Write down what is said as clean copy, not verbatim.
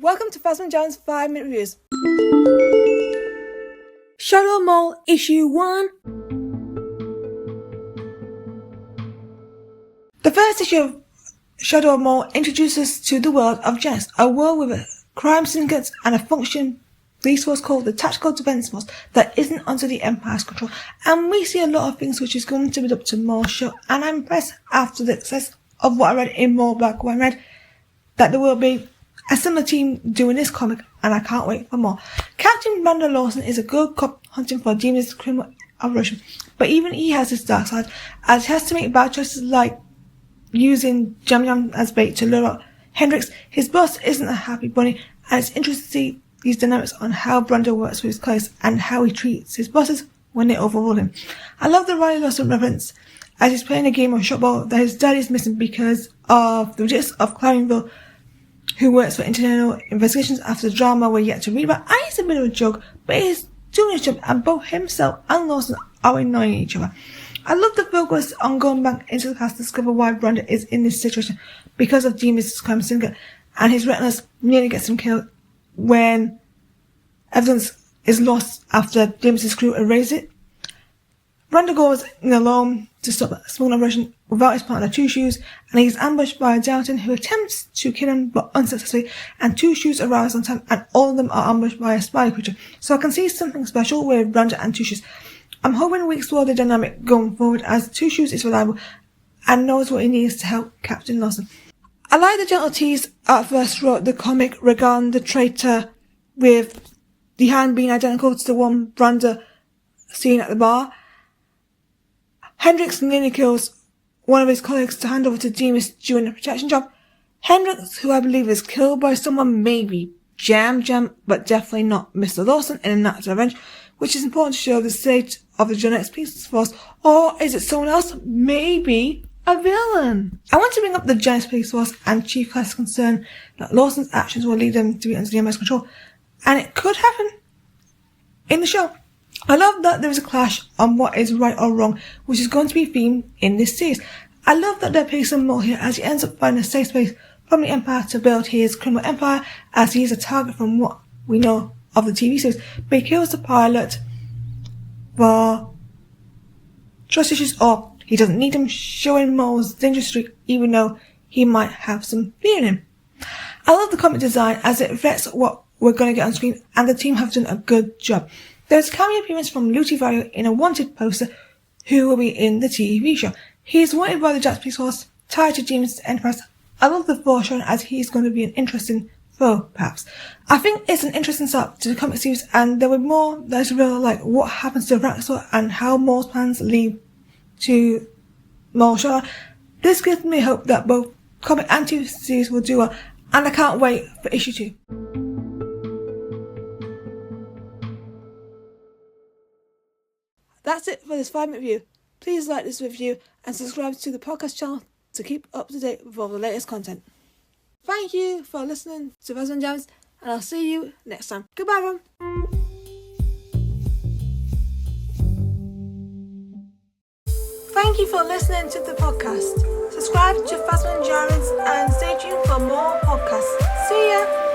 Welcome to Phasma Jones 5-minute reviews. Shadow of Maul Issue 1. The first issue of Shadow of Maul introduces us to the world of Janix, a world with a crime syndicate and a functioning police force called the Tactical Defense Force that isn't under the Empire's control. And we see a lot of things which is going to build up to Maul's show, and I'm impressed after the success of what I read in Maul Black, when I read that there will be a similar team doing this comic, and I can't wait for more. Captain Lawson is a good cop hunting for Janix's criminal operation, but even he has his dark side, as he has to make bad choices like using Jam as bait to lure out Hendrix. His boss isn't a happy bunny, and it's interesting to see these dynamics on how Brando works with his colleagues and how he treats his bosses when they overrule him. I love the Riley Lawson reference as he's playing a game of shotball that his dad is missing because of the ridiculous of Clarinville, who works for internal investigations after the drama we're yet to read about. And it's a bit of a joke, but he's doing his job, and both himself and Lawson are annoying each other. I love the focus on going back into the past to discover why Brando is in this situation because of Janix's crime syndicate, and his retinas nearly gets him killed when evidence is lost after Janix's crew erase it. Brando goes in alone to stop a small operation without his partner Two Shoes, and he's ambushed by a Downton who attempts to kill him but unsuccessfully, and Two Shoes arrives on time, and all of them are ambushed by a spider creature. So I can see something special with Brando and Two Shoes. I'm hoping we explore the dynamic going forward, as Two Shoes is reliable and knows what he needs to help Captain Lawson. I like the gentle tease at first wrote the comic regarding the traitor, with the hand being identical to the one Brando seen at the bar. Hendrix nearly kills one of his colleagues to hand over to Janix during a protection job. Hendrix, who I believe is killed by someone, maybe Jam, but definitely not Mr. Lawson in an act of revenge, which is important to show the state of the Janix police force. Or is it someone else? Maybe a villain. I want to bring up the Janix police force and Chief Class' concern that Lawson's actions will lead them to be under the Empire's control, and it could happen in the show. I love that there is a clash on what is right or wrong, which is going to be a theme in this series. I love that they're placing Maul here, as he ends up finding a safe space from the Empire to build his criminal empire, as he is a target from what we know of the TV series. But he kills the pilot for trust issues, or he doesn't need him, showing Maul's dangerous streak even though he might have some fear in him. I love the comic design as it reflects what we're going to get on screen, and the team have done a good job. There's a cameo appearance from Luty Vario in a wanted poster, who will be in the TV show. He is wanted by the Jax police force, tied to Janix's enterprise. I love the foreshadowing, as he's going to be an interesting foe, perhaps. I think it's an interesting start to the comic series, and there will be more that is real, like what happens to Raxor and how Maul's plans lead to Maul's show. This gives me hope that both comic and TV series will do well, and I can't wait for issue 2. That's it for this 5-minute review. Please like this review and subscribe to the podcast channel to keep up to date with all the latest content. Thank you for listening to Phasma Jones, and I'll see you next time. Goodbye, everyone. Thank you for listening to the podcast. Subscribe to Phasma Jones and stay tuned for more podcasts. See ya!